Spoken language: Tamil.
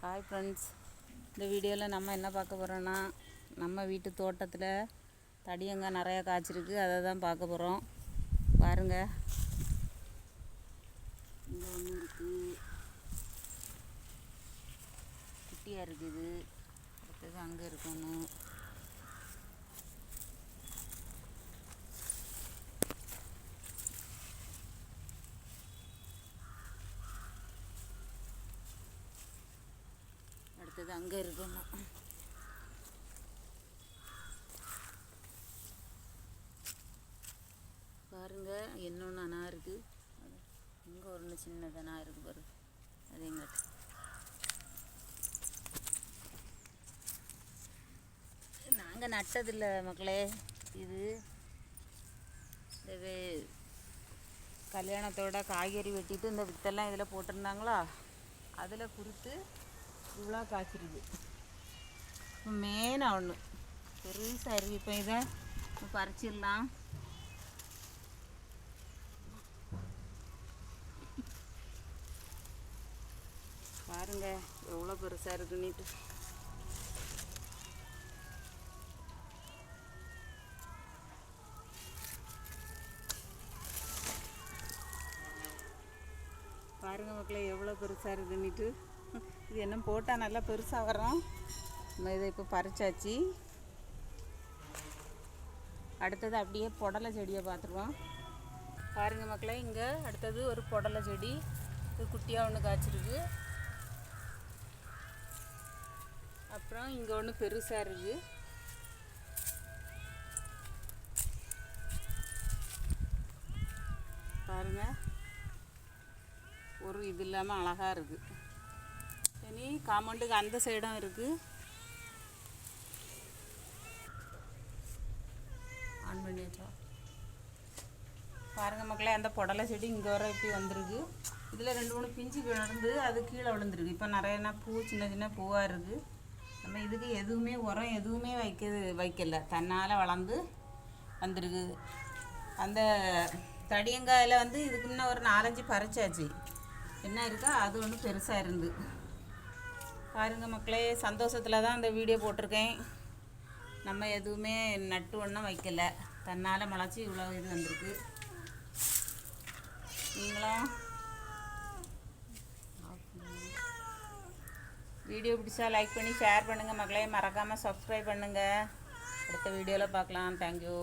ஹாய் ஃப்ரெண்ட்ஸ், இந்த வீடியோவில் நம்ம என்ன பார்க்க போகிறோன்னா, நம்ம வீட்டு தோட்டத்தில் தடியங்காய் நிறையா காய்ச்சிருக்கு. அதை தான் பார்க்க போகிறோம். பாருங்கள், இங்கே ஒன்று இருக்குது, குட்டியாக இருக்குது. அடுத்தது அங்கே இருக்கணும். அடுத்தது அங்கே இருக்கணும். பாருங்க, இன்னொன்று அணா இருக்குது. இங்கே ஒன்று சின்னது அணா இருக்குது பாரு. அது எங்கிட்ட நாங்கள் நட்டதில்லை மக்களே. இது இந்த கல்யாணத்தோட காய்கறி வெட்டிட்டு இந்த வித்தெல்லாம் இதில் போட்டிருந்தாங்களா, அதில் குறித்து இவ்வளோ காய்ச்சிருக்கு. இப்போ மெயினாக ஒன்று பெருசாக இருக்குது. இப்போ இதை பறிச்சிடலாம். பாருங்க எவ்வளோ பெருசாக இருக்குன்னுட்டு. பாருங்க மக்களே, எவ்வளோ பெருசாக இருக்குன்னுட்டு. இது என்ன போட்டால் நல்லா பெருசாக வரும். நம்ம இதை இப்போ பறிச்சாச்சு. அடுத்தது அப்படியே புடலை செடியை பார்த்துருவோம். பாருங்க மக்களே, இங்கே அடுத்தது ஒரு புடலை செடி. இது குட்டியாக ஒன்று காய்ச்சிருக்கு. அப்புறம் இங்கே ஒன்று பெருசாக இருக்குது. பாருங்க, ஒரு இது இல்லாமல் அழகாக இருக்குது. இனி காம்பவுண்டுக்கு அந்த சைடும் இருக்குது. ஆன் பண்ணியாச்சா? பாருங்கள் மக்களே, அந்த புடலை செடி இங்கே வர இப்படி வந்திருக்கு. இதில் 2-3 பிஞ்சு கிடந்து அது கீழே விழுந்துருக்கு. இப்போ நிறைய பூ, சின்ன சின்ன பூவாக இருக்குது. நம்ம இதுக்கு எதுவுமே உரம் எதுவுமே வைக்கல, தன்னால் வளர்ந்து வந்திருக்கு. அந்த தடியங்காயில் வந்து இதுக்கு முன்னே ஒரு 4-5 பறிச்சாச்சு. என்ன இருக்கா, அது ஒன்று பெருசாக இருந்து. பாருங்கள் மக்களே, சந்தோஷத்தில் தான் இந்த வீடியோ போட்டிருக்கேன். நம்ம எதுவுமே நட்டு ஒன்றும் வைக்கலை, தன்னால் முளைச்சி இவ்வளோ இது வந்திருக்கு. நீங்களும் வீடியோ பிடிச்சா லைக் பண்ணி ஷேர் பண்ணுங்கள் மக்களே. மறக்காமல் சப்ஸ்கிரைப் பண்ணுங்கள். அடுத்த வீடியோவில் பார்க்கலாம். தேங்க்யூ.